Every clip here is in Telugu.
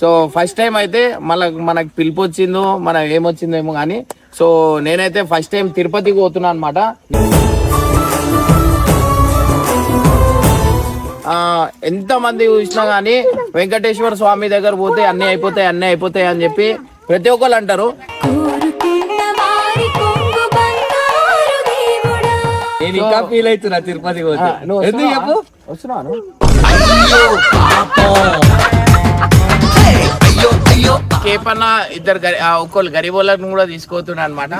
సో ఫస్ట్ టైం అయితే మనకు పిలుపు వచ్చిందో మన ఏమొచ్చిందో ఏమో కానీ సో నేనైతే ఫస్ట్ టైం తిరుపతికి పోతున్నా అనమాట. ఎంత మంది చూసినా గానీ వెంకటేశ్వర స్వామి దగ్గర పోతే అన్ని అయిపోతాయి అని చెప్పి ప్రతి ఒక్కరు అంటారు. నేను ఇంకా ఫీల్ అవుతున్నా తిరుపతికి పోతే. ఎందుకు చెప్పు? వస్తున్నాను. కేపన్న ఇద్దరు ఒక్కళ్ళు గరీబోళ్ళని కూడా తీసుకోతున్నా అనమాట.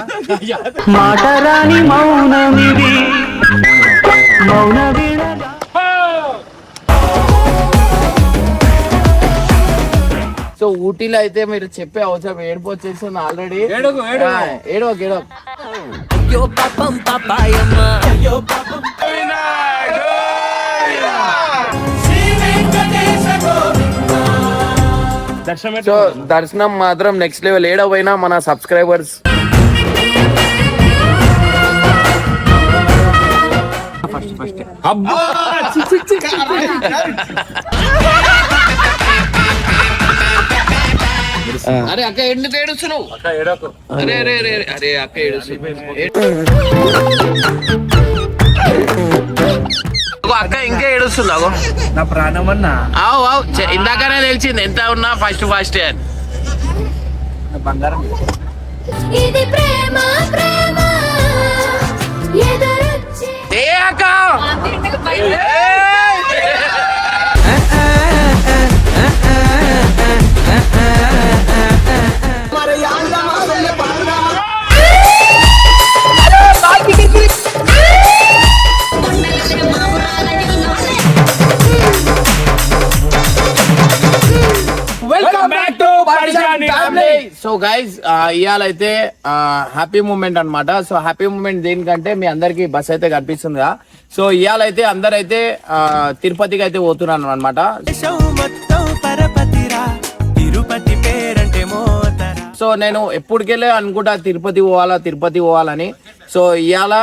సో ఊటీలో అయితే మీరు చెప్పే అవసరం ఏడుపు వచ్చేసింది ఆల్రెడీ. ఏడవకు. సో దర్శనం మాత్రం నెక్స్ట్ లెవెల్. ఏడవైనా మన సబ్స్క్రైబర్స్ అరే అక్క ఎందుకు ఏడుస్తున్నావు? అరే అక్క అక్క ఇంకా ఏడుస్తున్నావు. నా ప్రాణం అన్నా. ఇందాకనే తెలిసింది ఎంత ఉన్నా ఫస్ట్ అని. బంగారం అక్క సో గైజ్ ఇవాళైతే హ్యాపీ మూమెంట్ అనమాట. సో హ్యాపీ మూమెంట్ దేనికంటే మీ అందరికి బస్ అయితే కనిపిస్తుంది కదా. సో ఇవాళైతే అందరైతే తిరుపతికి అయితే పోతున్నాను అనమాట. సో నేను ఎప్పటికెళ్ళే అనుకుంటా తిరుపతి పోవాలని. సో ఇవాళ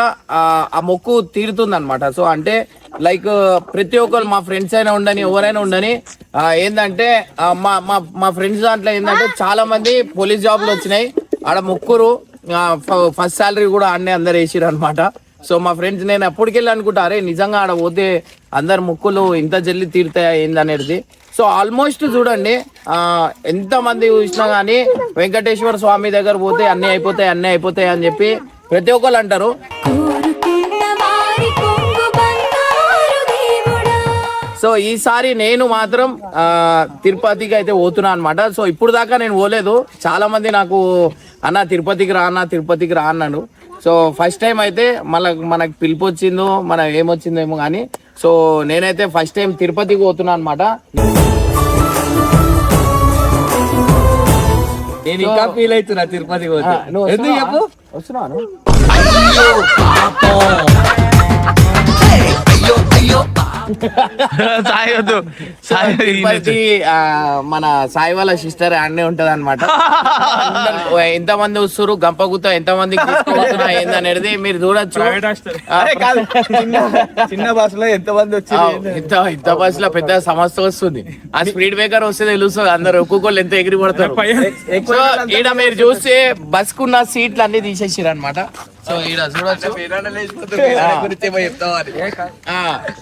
ఆ మొక్కు తీరుతుంది అనమాట. సో అంటే లైక్ ప్రతి ఒక్కరు మా ఫ్రెండ్స్ అయినా ఉండని ఎవరైనా ఉండని ఏంటంటే మా ఫ్రెండ్స్ దాంట్లో ఏంటంటే చాలా మంది పోలీస్ జాబ్లు వచ్చినాయి. ఆడ ముగ్గురు ఫస్ట్ శాలరీ కూడా ఆడనే అందరు వేసిరు అనమాట. సో మా ఫ్రెండ్స్ నేను ఎప్పటికెళ్ళి అనుకుంటా అరే నిజంగా ఆడ పోతే అందరు ముక్కులు ఇంత జల్లి తీరుతాయా ఏందనేది. సో ఆల్మోస్ట్ చూడండి ఎంత మంది చూసినా గానీ వెంకటేశ్వర స్వామి దగ్గర పోతే అన్ని అయిపోతాయి అని చెప్పి ప్రతి ఒక్కరు అంటారు. సో ఈసారి నేను మాత్రం తిరుపతికి అయితే పోతున్నా అనమాట. సో ఇప్పుడు దాకా నేను పోలేదు. చాలా మంది నాకు తిరుపతికి రా అన్నాను. సో ఫస్ట్ టైం అయితే మనకు పిలుపు వచ్చిందో మన ఏమొచ్చిందో ఏమో కానీ సో నేనైతే ఫస్ట్ టైం తిరుపతికి పోతున్నా అనమాట. నేను ఇంకా ఫీల్ అవుతున్నా తిరుపతికి పోతే. ఎందుకు చెప్పు? వస్తున్నాను. తిరుపతి మన సాయి వాళ్ళ సిస్టర్ అన్నీ ఉంటది అనమాట. ఎంతమంది వస్తారు గంపగుత్త ఎంతమంది తీసుకుపోతున్నా ఏందనేది మీరు చూడొచ్చు. చిన్న బస్ లో ఎంతమంది వచ్చి ఇంత బస్ లో పెద్ద సమస్య వస్తుంది. ఆ స్పీడ్ బ్రేకర్ వస్తే తెలుస్తుంది అందరు ఒక్కొక్కళ్ళు ఎంత ఎగిరి పడతారు. ఈడ మీరు చూస్తే బస్ కున్న సీట్లు అన్ని తీసేసారు అనమాట. సో ఈడ చూడొచ్చు.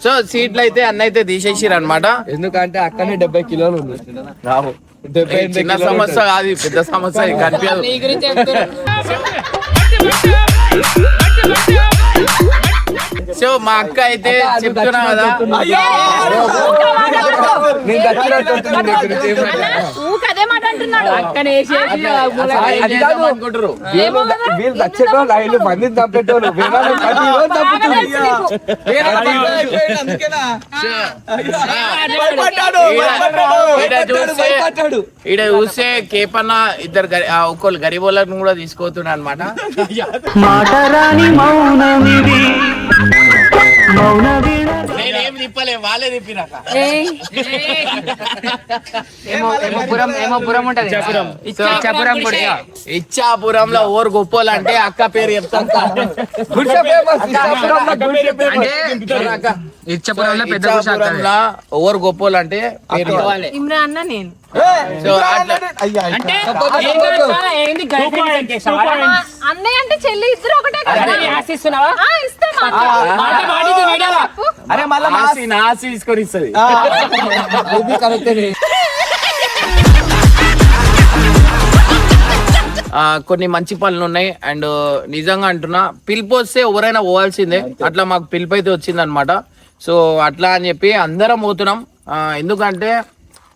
సో సీట్లు అయితే అన్న అయితే తీసేసారు అనమాట. ఎందుకంటే అక్కడనే 70 కిలోలు ఉంది. చిన్న సమస్య కాదు, పెద్ద సమస్య కనిపించదు. సో మా అక్క అయితే చెప్తున్నా కదా వీళ్ళు చచ్చేటోళ్ళు 5 మంది తప్పేటోళ్ళు ఈడ చూస్తే కేపన్న ఇద్దరు ఒక్కళ్ళు గరీబోళ్ళని కూడా తీసుకోతున్నా అనమాట. నేనేం తిప్పలే, వాళ్ళే తిప్పినాక. ఇచ్చాపురంలో ఓరు గొప్పోలు అంటే అక్క పేరు చెప్తాను. ఇచ్చపురంలో పెద్ద గుడిసె అక్కడే. ఇచ్చాపురంలో ఎవరు గొప్పోళ్ళు అంటే పేరు కావాలి. ఇమ్రాన్ అన్న నేను సో అట్లా అంటే అన్నయ్య అంటే చెల్లి ఇద్దరు ఒకటే కదా ఆశిస్తున్నావా ఆ, ఇస్తాం చెప్పు. అరే మళ్ళా నాసి తీసుకొని ఇస్తుంది. కొన్ని మంచి పనులు ఉన్నాయి అండ్ నిజంగా అంటున్నా పిలుపు వస్తే ఎవరైనా పోవాల్సిందే. అట్లా మాకు పిలుపు అయితే వచ్చింది అనమాట. సో అట్లా అని చెప్పి అందరం పోతున్నాం. ఎందుకంటే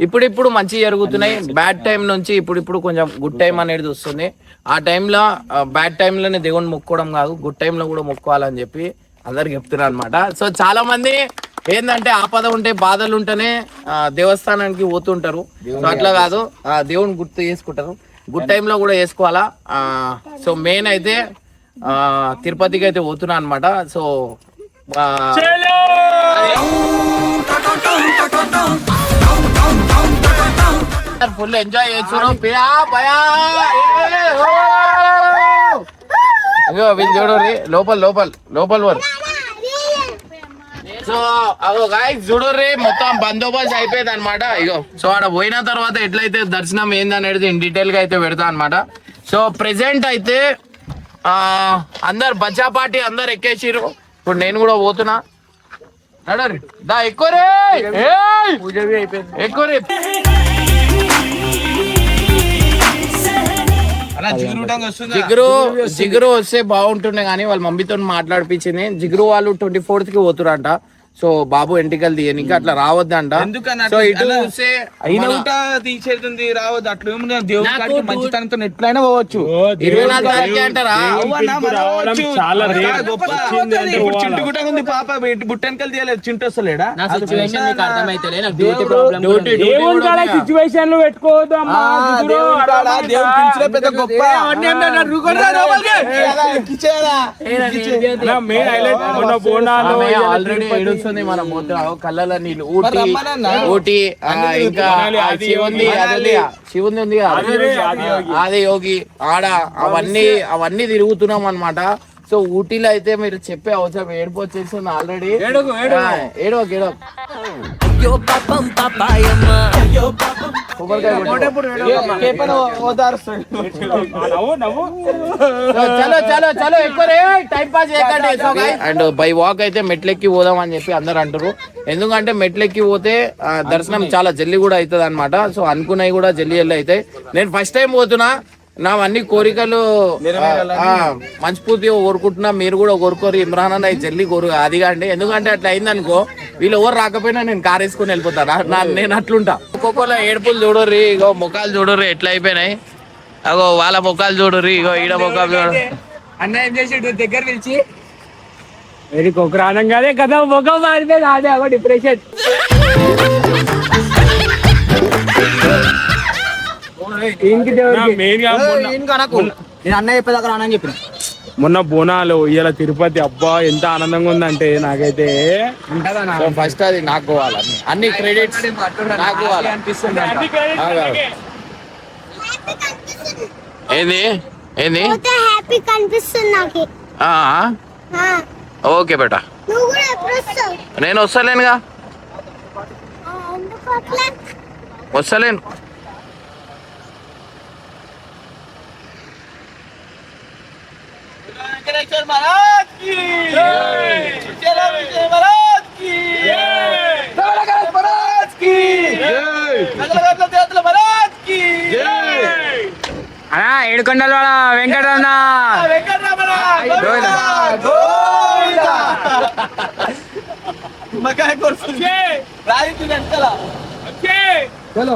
ఇప్పుడిప్పుడు మంచి జరుగుతున్నాయి. బ్యాడ్ టైం నుంచి ఇప్పుడు కొంచెం గుడ్ టైం అనేది వస్తుంది. ఆ టైంలో బ్యాడ్ టైంలోనే దేవుని మొక్కుకోవడం కాదు, గుడ్ టైంలో కూడా మొక్కుకోవాలని చెప్పి అందరికి చెప్తున్నారు అనమాట. సో చాలా మంది ఏంటంటే ఆపద ఉంటే బాధలు ఉంటేనే దేవస్థానానికి పోతుంటారు. సో అట్లా కాదు, దేవుని గుర్తు చేసుకుంటారు, గుడ్ టైంలో కూడా వేసుకోవాలా. సో మెయిన్ అయితే తిరుపతికి అయితే పోతున్నా అనమాట. సో ఫుల్ ఎంజాయ్ చేస్తున్నారు. అయ్యో వీళ్ళు చూడరు లోపల వారు. సో అగో గాయస్ చూడర్రి మొత్తం బందోబస్తు అయిపోయింది అనమాట. ఇగో సో ఆడ పోయిన తర్వాత ఎట్లయితే దర్శనం ఏందనేది ఇన్ డీటెయిల్ గా అయితే పెడతా అనమాట. సో ప్రెసెంట్ అయితే అందరు బచ్చా పార్టీ అందరు ఎక్కేసిరు. ఇప్పుడు నేను కూడా పోతున్నా. నడరి దా ఎక్కువరే ఎక్కువరే. జిగురు వస్తే బాగుంటుండే కానీ వాళ్ళ మమ్మీతో మాట్లాడిపించింది. జిగురు వాళ్ళు 24th కి పోతురంట. సో బాబు ఎంటికలు తీయనికి అట్లా రావద్దంట. సో ఇటు చూస్తే తీసేది రావద్దు. అట్లా ఏముంది దేవుడి మంచితనంతో ఎట్లయినా పోవచ్చు. 24 తారీఖు అంటారా? చింటుగుట ఉంది పాప బుట్టెనకలు తీయలేదు. చింటు వస్తలేడా? సిచ్యువేషన్ లో పెట్టుకోవద్దు పెద్ద గొప్ప ఆల్రెడీ ఏడుస్తుంది. మనం కళ్ళ నీళ్ళు ఊటీ ఇంకా శివుంది ఉంది అదే యోగి ఆడ అవన్నీ తిరుగుతున్నాం అనమాట. సో ఊటీలో అయితే మీరు చెప్పే అవసరం ఏడుపు వచ్చేస్తుంది ఆల్రెడీ. ఏడో చలో ఎక్కువ టైం పాస్ చేయకండి. అండ్ బై వాక్ అయితే మెట్లెక్కి పోదాం అని చెప్పి అందరు అంటారు. ఎందుకంటే మెట్లెక్కి పోతే దర్శనం చాలా జల్దీ కూడా అవుతుంది అనమాట. సో అనుకున్నవి కూడా జల్దీ అవుతాయి. నేను ఫస్ట్ టైం పోతున్నా. నావన్నీ కోరికలు మనస్ఫూర్తిగా కోరుకుంటున్నా. మీరు కూడా కోరుకోరు. ఇమ్రాన్ అన్న జల్దీ కోరు అదిగా అండి. ఎందుకంటే అట్లా అయిందనుకో వీళ్ళు ఎవరు రాకపోయినా నేను కార్ వేసుకుని వెళ్ళిపోతాను. నేను అట్లుంటా. ఒక్కొక్కరు ఏడుపులు చూడర్రి. ఇగో ముఖాలు చూడర్రి ఎట్లా అయిపోయినాయి. అగో వాళ్ళ ముఖాలు చూడర్రి. ఇగో ఈడ ముఖాలు చూడరు. అన్న ఏం చేసాడు దగ్గర పిలిచి వెరీ కొకరానంగానే కదా ముఖం మారిపోయింది. అదే అగో డిప్రెషన్. నేను అన్న చెప్పేదాకా రానని చెప్పిన. మొన్న బోనాలు ఇవాళ తిరుపతి అబ్బా ఎంత ఆనందంగా ఉందంటే నాకైతే. ఫస్ట్ అది నాకు పోవాలి. అన్ని క్రెడిట్స్ నాకు పోవాలి అనిపిస్తుంది. ఏంది హ్యాపీ కనిపిస్తుంది నాకు. ఓకే బేటా నువ్వు కూడా ఎప్పుడు వస్తావు? నేను వస్తలేనుగా. ఎందుకు అట్లా? వస్తలేను. అన్నా ఏడుకొండల వాడ వెంకటరమణ చలో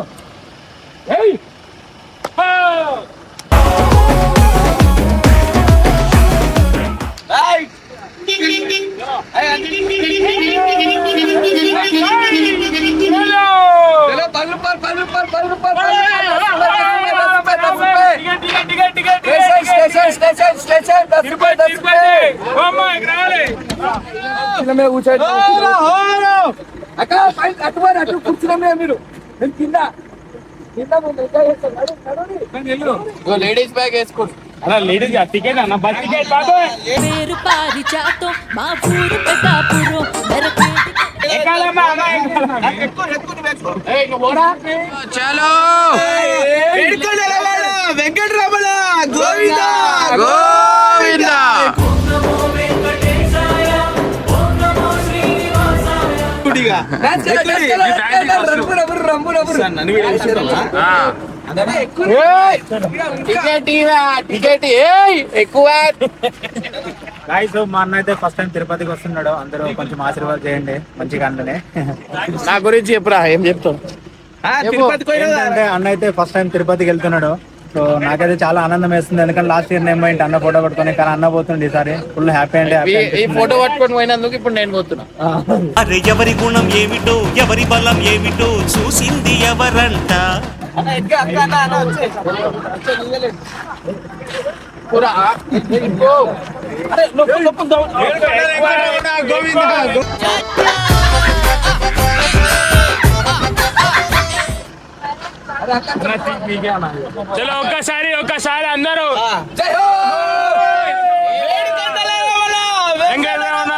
అటు కూర్చున్నాం మీరు కింద లేడీస్ బ్యాగ్ వేసుకోండి. లేడీస్ టికెట్ అన్న బస్ టికెట్ పేరు పారిచాతో మా ఊరు పెద్దాపురం ఎక్కాలమ్మా, అమ్మ, ఎక్కాలమ్మా. చలో వెంకటరమణ గోవింద గోవింద. టికెట్ ఎక్కువ. గాయ్స్ మా అన్న అయితే ఫస్ట్ టైం తిరుపతికి వస్తున్నాడు, అందరూ కొంచెం ఆశీర్వాదం చేయండి మంచిగా అన్ననే. నా గురించి చెప్పురా, ఏం చెప్తావు? ఏంటంటే అన్న అయితే ఫస్ట్ టైం తిరుపతికి వెళ్తున్నాడు. సో నాకైతే చాలా ఆనందం వేస్తుంది, ఎందుకంటే లాస్ట్ ఇయర్ నేను పోయింటి అన్న ఫోటో పట్టుకొని, కానీ అన్న పోతుంది ఈసారి ఫుల్ హ్యాపీ అండి. ఈ ఫోటో పట్టుకొని పోయినందుకు ఇప్పుడు నేను పోతున్నా. అరే ఎవరి గుణం ఏమిటో ఎవరి బలం ఏమిటో చూసింది ఎవరంట. చలో ఒక్కసారి అందరూ వెంకటరమణ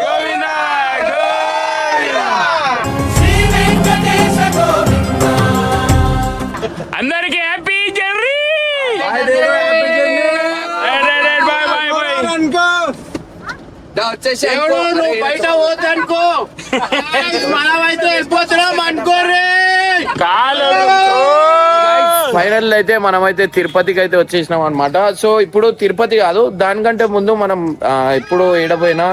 గోవింద అందరికి హ్యాపీ జర్నీ. బయట పోతనుకో మనమైతే వెళ్ళిపోతున్నాం అనుకోరే. ఫైనల్ అయితే మనమైతే తిరుపతికి అయితే వచ్చేసినాం అనమాట. సో ఇప్పుడు తిరుపతి కాదు, దానికంటే ముందు మనం ఇప్పుడు ఏడపోయినా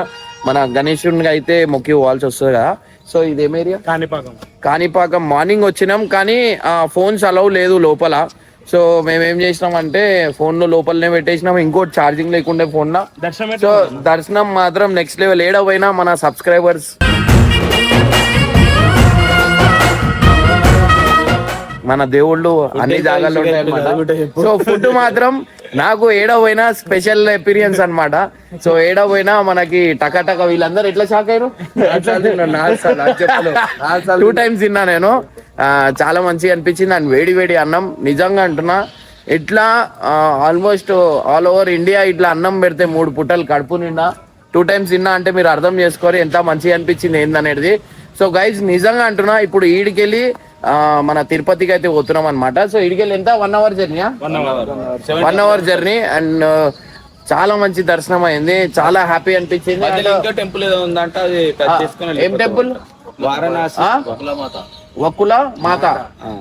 మన గణేశుడికి అయితే మొక్కి పోవాల్సి వస్తుంది కదా. సో ఇదేం ఏరియా? కాణిపాకం. మార్నింగ్ వచ్చినాం కానీ ఫోన్స్ అలౌ లేదు లోపల. సో మేమేం చేసినాం అంటే ఫోన్ లోపలనే పెట్టేసినాం, ఇంకోటి ఛార్జింగ్ లేకుండే ఫోన్ లో. సో దర్శనం మాత్రం నెక్స్ట్ లెవెల్. ఏడపోయినా మన సబ్స్క్రైబర్స్ మన దేవుళ్ళు అన్ని జాగాల్లో ఉంటాయి అన్నమాట. సో ఫుడ్ మాత్రం నాకు ఏడపోయినా స్పెషల్ ఎక్స్పీరియన్స్ అన్నమాట. సో ఏడపోయినా మనకి టకటక వీళ్ళందరూ ఎట్లా షాక్ అయ్యారు. 2 times తిన్నా నేను, చాలా మంచిగా అనిపించింది. అండ్ వేడి వేడి అన్నం నిజంగా అంటున్నా, ఇట్లా ఆల్మోస్ట్ ఆల్ ఓవర్ ఇండియా ఇట్లా అన్నం పెడితే 3 పుట్టలు కడుపు నిండా 2 times తిన్నా అంటే మీరు అర్థం చేసుకోరు ఎంత మంచిగా అనిపించింది ఏందనేది. సో గైజ్ నిజంగా అంటున్నా, ఇప్పుడు ఈడికెళ్ళి మన తిరుపతికి అయితే పోతున్నాం అనమాట. సో ఈడికెళ్ళి ఎంత 1 hour journey, 1 hour journey. And చాలా మంచి దర్శనం అయింది, చాలా హ్యాపీ అనిపించింది. టెంపుల్ ఏదో ఉందంట, అది ఏం టెంపుల్? వారణాసి వకుల మాత.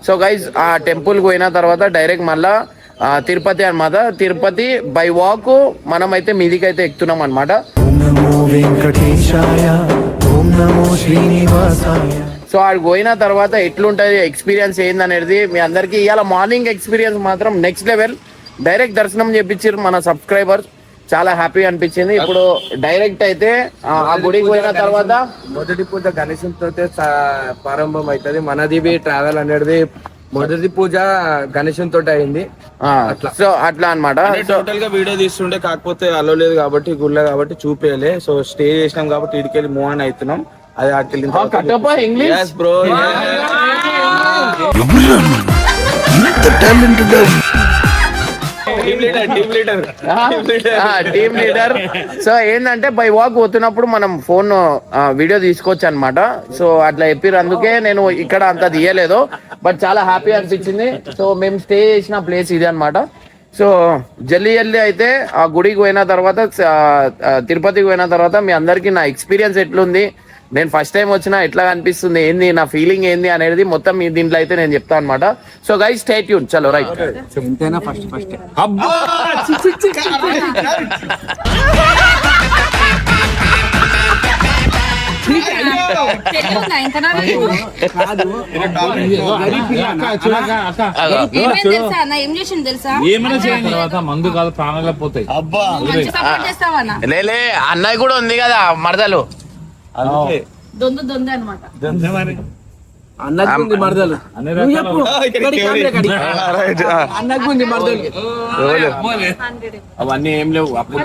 సో గైజ్ ఆ టెంపుల్ పోయిన తర్వాత డైరెక్ట్ మళ్ళా తిరుపతి అన్నమాట. తిరుపతి బై వాక్ మనం అయితే మీదికి అయితే ఎక్కుతున్నాం అనమాట. సో ఆడికి పోయిన తర్వాత ఎట్లుంటది ఎక్స్పీరియన్స్ ఏందనేది మీ అందరికి ఇవాళ మార్నింగ్ ఎక్స్పీరియన్స్ మాత్రం నెక్స్ట్ లెవెల్. డైరెక్ట్ దర్శనం చేపించారు మన సబ్స్క్రైబర్స్, చాలా హ్యాపీ అనిపించింది. ఇప్పుడు డైరెక్ట్ అయితే ఆ గుడికి పోయిన తర్వాత మొదటి పూజ గణేశంతో ప్రారంభం అవుతుంది. మనది ట్రావెల్ అనేది మొదటి పూజ గణేశంతో అయింది. సో అట్లా అన్నమాట. టోటల్ గా వీడియో తీస్తుండే, కాకపోతే అలో లేదు కాబట్టి గుళ్ళ కాబట్టి చూపేయలే. సో స్టే చేసినాం కాబట్టి ఇడికెళ్ళి మూవ్ ఆన్ అవుతున్నాం. అది అక్కడికి English bro. Team leader. So ఏంటంటే బై వాక్ పోతున్నప్పుడు మనం ఫోన్ వీడియో తీసుకోవచ్చు అనమాట. సో అట్లా చెప్పారు, అందుకే నేను ఇక్కడ అంత తీయలేదు, బట్ చాలా హ్యాపీ అనిపించింది. సో మేము స్టే చేసిన ప్లేస్ ఇది అనమాట. సో జల్దీ అయితే ఆ గుడికి పోయిన తర్వాత తిరుపతికి పోయిన తర్వాత మీ అందరికి నా ఎక్స్పీరియన్స్ ఎట్లుంది, నేను ఫస్ట్ టైం వచ్చినా ఎట్లా అనిపిస్తుంది, ఏంది నా ఫీలింగ్ ఏంది అనేది మొత్తం మీ దీంట్లో అయితే నేను చెప్తాను అనమాట. So guys stay tune. చలో రైట్. మందు కాదు ప్రాణాలు పోతాయి. లేలే అన్నయ్య కూడా ఉంది కదా మరదలు, అన్నకుంది మరదలు. అవన్నీ ఏం లేవు అప్పుడు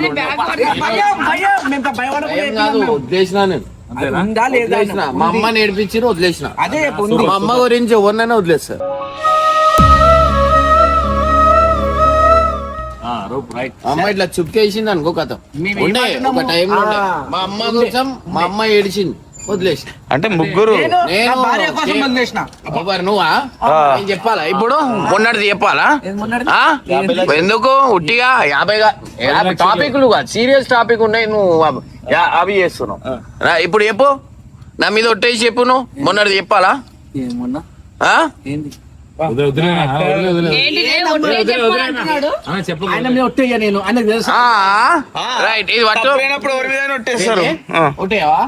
వదిలేసిన నేను. మా అమ్మ నేర్పించి వదిలేసిన. మా అమ్మ గురించి ఎవరినైనా వదిలేస్తారు. అమ్మ ఇట్లా చుక్కేసింది అనుకో కథ. ఉండే ఒక టైంలో మా అమ్మ కోసం మా అమ్మ ఏడిచింది. వదిలేసిన. అంటే ముగ్గురు నేను ఎవరు నువ్వా నేను చెప్పాలా ఇప్పుడు మొన్నటిది చెప్పాలా ఆ? ఎందుకు ఉట్టిగా 50 టాపిక్లు సీరియస్ టాపిక్ ఉన్నాయి నువ్వు అవి చేస్తున్నావు ఇప్పుడు చెప్పు నా మీద ఒట్టేసి చెప్పు నువ్వు మొన్నటిది చెప్పాలా ఆ? రైట్ ఇది పట్టు ఎవరి మీద ఒట్టేస్తారు ఒట్టేవా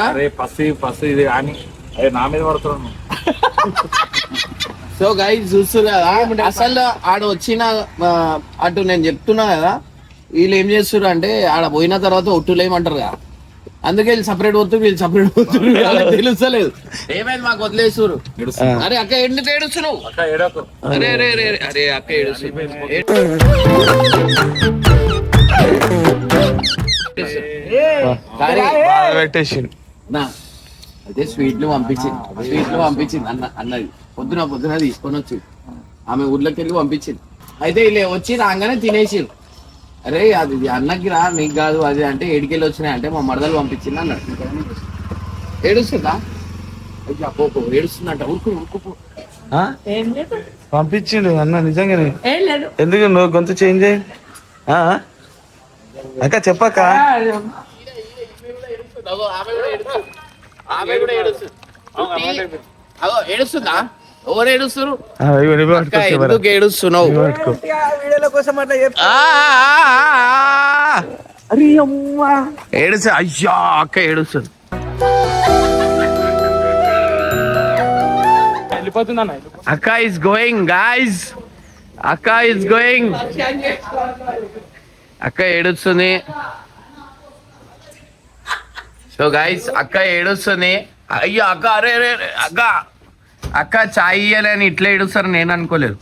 అరే పసి ఇది కానీ అదే నా మీద పడుతున్నాను. సో గైస్ చూస్తున్నారు కదా అసలు ఆడ వచ్చిన అటు నేను చెప్తున్నా కదా వీళ్ళు ఏం చేస్తారు అంటే ఆడ పోయిన తర్వాత ఒట్టులేమంటారు కదా అందుకే వీళ్ళు సపరేట్ పోతుంది వీళ్ళు సపరేట్ పోతుంది తెలుస్తలేదు ఏమైంది మాకు వదిలేస్తారు. అరే అక్క ఎందుకు ఏడుస్తున్నావు అరే అరే అరే అరే అక్క పెట్టేసి నా అయితే స్వీట్లు పంపించింది అన్నది పొద్దున తీసుకొని వచ్చి ఆమె ఊర్లోకి వెళ్ళి పంపించింది. అయితే వీళ్ళు వచ్చి రాగానే తినేసిరు. అరే అది అన్నకి రా నీకు కాదు అది అంటే ఏడికెళ్ళి వచ్చినాయి అంటే మా మరదలు పంపించింది అన్నాడు. ఏడుస్తుందా ఏడుస్తుందంట ఊరుకు పంపించిండు అన్న నిజంగానే. ఎందుకు నువ్వు గొంతు చేంజ్ అయ్యి అక్క చెప్పక్క. ఏడుస్తుందా ఎవరు ఏడుస్తారు ఆ, ఎందుకు ఏడుస్తున్నావు ఏడుస్తా అయ్యా అక్క ఏడుస్తుంది. వెళ్ళిపోతుందన్న అక్క ఇస్ గోయింగ్ గాయ్స్ అక్క ఇస్ గోయింగ్ అక్క ఏడుస్తుంది. సో గాయ్స్ అక్క ఏడుస్తుంది. అయ్యో అక్క అరే అరే అక్క అక్క చాయ్ ఇయ్యాలని ఇట్లా ఏడుస్తారు నేను అనుకోలేదు.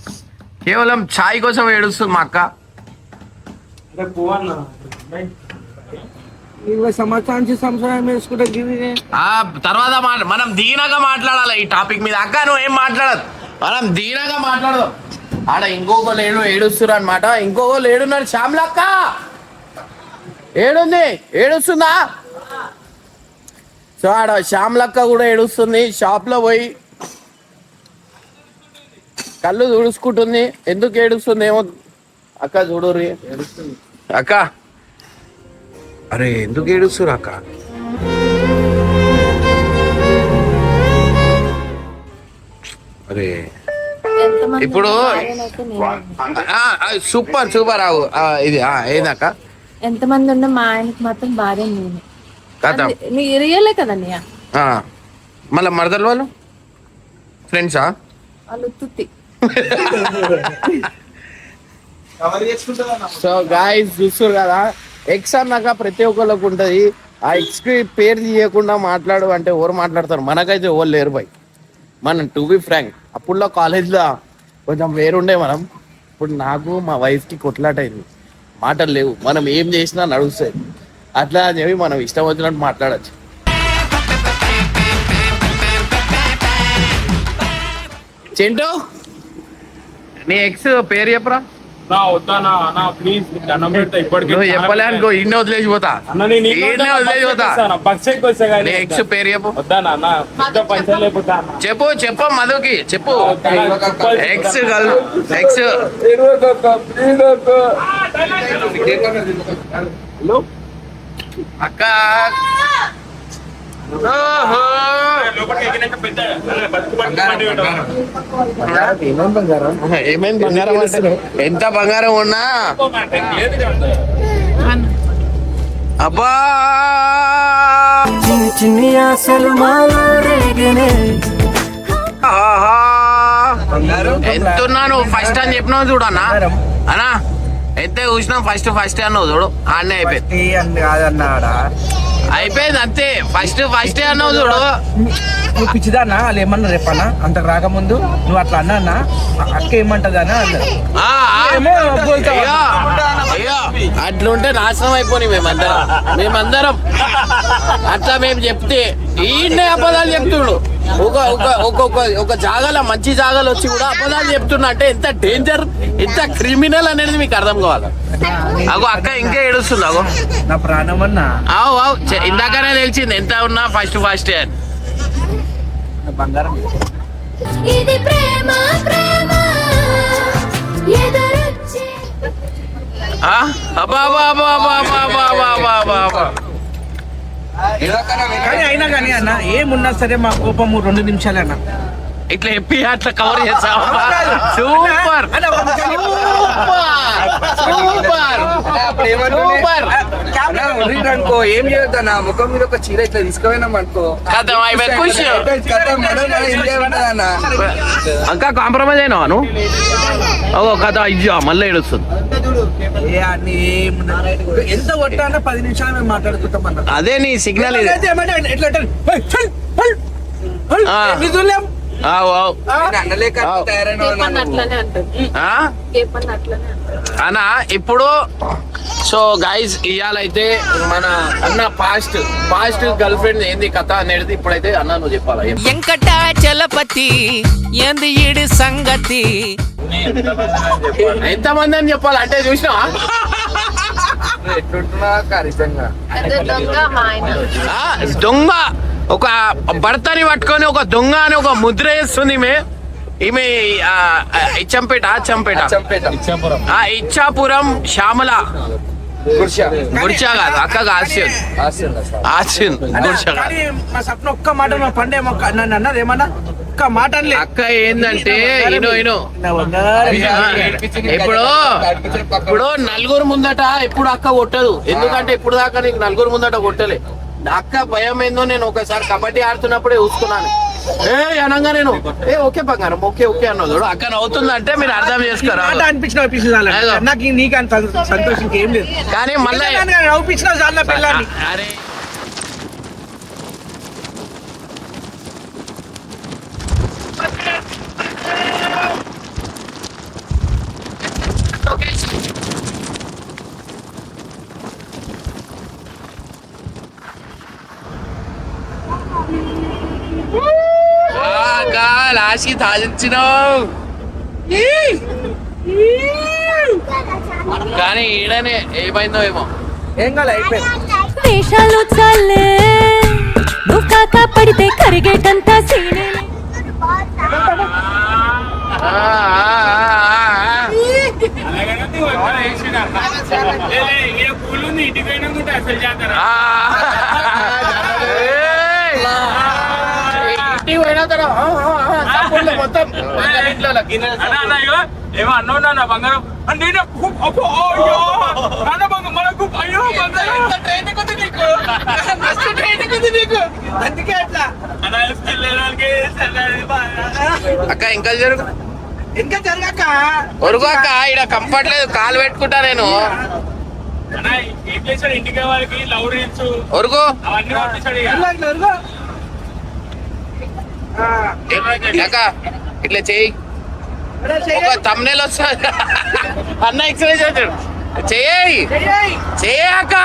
కేవలం చాయ్ కోసం ఏడుస్తుంది మా అక్క. ఆ తర్వాత మనం దీనగా మాట్లాడాలి ఈ టాపిక్ మీద. అక్క నువ్వు ఏం మాట్లాడదు మనం దీనగా మాట్లాడదాం. ఆడ ఇంకొక లేడు ఏడుస్తున్నారు అనమాట. ఇంకొక లేడున్నాడు శ్యామ్లక్క ఏడుంది ఏడుస్తుందా. సో ఆడ శ్యామ్లక్క కూడా ఏడుస్తుంది. షాప్ లో పోయి కళ్ళు తుడుచుకుంటుంది. ఎందుకు ఏడుస్తుంది ఏమో అక్క చూడుర్రి అక్క. అరే ఎందుకు ఏడుస్తురు అక్క. అరే ఇప్పుడు సూపర్ సూపర్ ఆవు ఇది ఏదక్క ఎంతమంది ఉన్నా మా ఆయనకి మాత్రం భార్య నేను కదా రియలే కదన్నయ్య. మళ్ళీ మరదలు వాళ్ళు ఫ్రెండ్సా వాళ్ళు తుత్తి. సో గాయ్స్ చూస్తారు కదా ఎక్స్ అన్నాక ప్రతి ఒక్కళ్ళకు ఉంటుంది. ఆ ఎక్స్ కి పేరు తీయకుండా మాట్లాడు అంటే ఎవరు మాట్లాడతారు. మనకైతే ఎవరు లేరు బై. మనం టు బి ఫ్రాంక్ అప్పుడులో కాలేజ్లో కొంచెం వేరుండే మనం. ఇప్పుడు నాకు మా వైఫ్కి కొట్లాట అయింది. మాటలు లేవు. మనం ఏం చేసినా నడుస్తాయి. అట్లా అని చెప్పి మనం ఇష్టం వచ్చినట్టు మాట్లాడచ్చు. చెంటూ నీ ఎక్స్ పేరు చెప్పరా. నువ్వు చెప్పలే అనుకో ఇన్నే వదిలేసిపోతా. ఇన్నే వదిలేసిపోతా. నీ ఎక్స్ పేరు చెప్పు. చెప్పు చెప్పు మధుకి చెప్పు. ఎక్స్ గర్ల్ ఎక్స్ అక్క ఏమైంది బంగారం అంటే ఎంత బంగారం ఉన్నా అబ్బా చిన్ని ఆశలు మాలో రేగనే. ఎంతున్నాను ఫస్ట్ అని చెప్పినావు చూడు అన్నా అన్నా ఎంత చూసినావు ఫస్ట్ అన్నావు చూడు ఆడనే అయిపోయింది. అయిపోయింది అంతే. ఫస్ట్ అన్నావు చూడు. నువ్వు పిచ్చిదానా వాళ్ళు ఏమన్నా రేపన్నా అంత రాకముందు నువ్వు అట్లా అన్నా అక్క ఏమంటది అని అన్నారు. అయ్యో అట్లుంటే నాశనం అయిపోయి మేమందరం అట్లా మేము చెప్తే ఈయన్నే అబద్ధాలు చెప్తుడు. ఒక జాగాలో మంచి జాగాలో వచ్చి కూడా అబద్ధాలు చెప్తున్నా అంటే ఎంత డేంజర్, ఎంత క్రిమినల్ అనేది మీకు అర్థం కావాలి. అగో అక్క ఇంకా ఏడుస్తుంది. అగో నా ప్రాణం అన్నా. ఇందాకనే తెలిసింది ఎంత ఉన్నా ఫస్ట్ అని. బంగారం ఇది ప్రేమ ప్రేమ ఎదురొచ్చే కానీ అయినా కానీ అన్న ఏమున్నా సరే మా కోపము 2 నిమిషాలే అన్న. ఇట్లా చెప్పి అట్లా కవర్ చేస్తావా? సూపర్ సూపర్ అనుకో ఏం చేయొద్దన్న, ముఖం మీద ఒక చీర ఇట్లా తీసుకుపోయినాం అనుకో కథం అయిపోయి ఖుషి. అన్న ఇంకా కాంప్రమైజ్ అయినావా నువ్వు? ఓ కథ అయ్యా మళ్ళీ ఏడుస్తుంది. ఎంత కొట్టానో 10 నిమిషాలు మేము మాట్లాడుకుంటాం అన్న. అదే నీ సిగ్నల్ ఇది. అన్నలేక తయారైన అట్లనే అంటుంది. అట్లనే అన్నా ఇప్పుడు సో గైజ్ ఇవాళైతే మన అన్న పాస్ట్ గర్ల్ ఫ్రెండ్ ఏంది కథ అనేది ఇప్పుడైతే అన్న నువ్వు చెప్పాలా? వెంకటాచలపతి ఏంది ఈడి సంగతి. ఎంతమంది అని చెప్పాలి అంటే చూసినా ఎట్లుంటున్నా నిజంగా దొంగ మా ఆయన. దొంగ ఒక భర్తని పట్టుకొని ఒక దొంగ అని ఒక ముద్ర వేస్తుంది ఈమె ఇచ్చంపేట ఇచ్చాపురం శ్యామల గుడిచా కాదు అక్కగా ఆసిన్ గుడిచా కాదు. కానీ మా సప్న ఒక్క మాట మా పండే నన్ను అన్నది ఏమన్నా ఒక్క మాట అనలే. అక్క ఏందంటే ఇను ఇప్పుడు నలుగురు ముందట ఎప్పుడు అక్క కొట్టదు. ఎందుకంటే ఇప్పుడు దాకా నీకు నలుగురు ముందట కొట్టలే. అక్క భయం ఏందో నేను ఒకసారి కబడ్డీ ఆడుతున్నప్పుడే చూసుకున్నాను. అనగా నేను ఓకే బంగారం ఓకే అన్నది అక్క నవ్వుతుందంటే మీరు అర్థం చేసుకోరా. నాకు నీకు అంత సంతోషం ఏం లేదు. కానీ మళ్ళీ నవ్వుపించిన చాలా పిల్లని. అరే లాసి తాజించినావు కానీ ఈడనే ఏమైందో ఏమో. ఏం కాదు అయిపోయింది. వేషాలు చాలే నువ్వు కాక పడితే కరిగేటంత సీనే. ఏమో అన్నా బంగారం అందుకే అట్లా అక్క ఇంకా జరుగు ఇంకా జరగక ఒరుగాక ఇక్కడ కంఫర్ట్ లేదు కాలు పెట్టుకుంటా నేను. ఏం చేశాడు ఇంటికి వాళ్ళకి లవ్ రీల్స్ ఒరుగు అవన్నీ పంపించాడు. అక్క ఇట్లా చెయ్యి ఒక తమ్నేల్ వస్తుంది అన్న ఎక్సర్సైజ్ చేస్తాడు. చెయ్యి అక్క.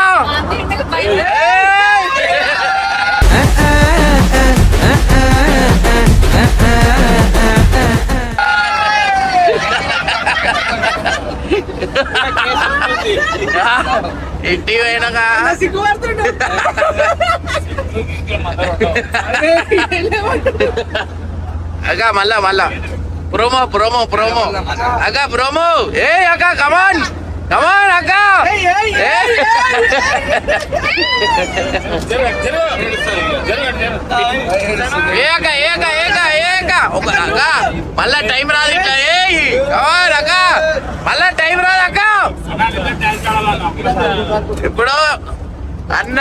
ఇంటికి పోయినాక అక్క మళ్ళా ప్రోమో అక్క ప్రోమో అక్క కమాన్ అక్క మళ్ళా టైం రాదు ఇట్లా కమాన్ అక్క మళ్ళా టైం రాదు అక్క. ఇప్పుడు అన్న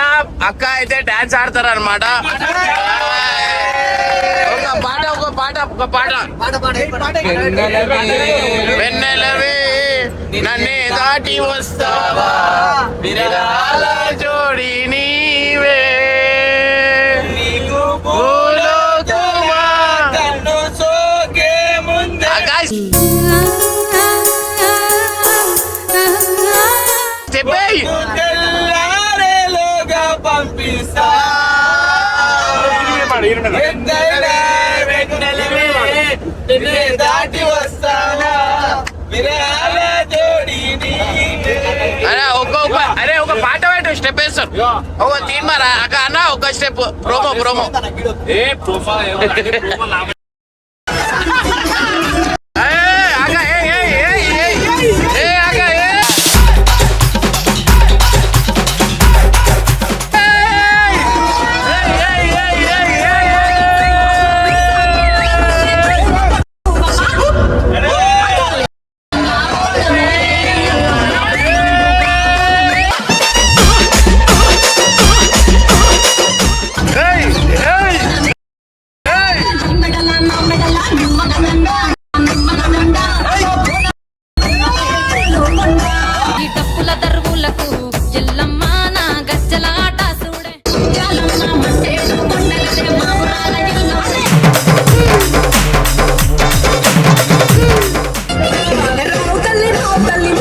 అక్క అయితే డాన్స్ ఆడతారు అనమాట. ఒక పాట వెన్నెలవే నన్నే దాటి వస్తావా విరహాల జోడి నీవే పంపిస్తా చూపిస్తారు ఒక తీర్మారా అక్క అన్న ఒక స్టెప్ ప్రోమో ఏ ప్రోమో ఈ డప్పుల దరువులకు ఎల్లమ్మ నా గజ్జల ఆట చూడే తల్లి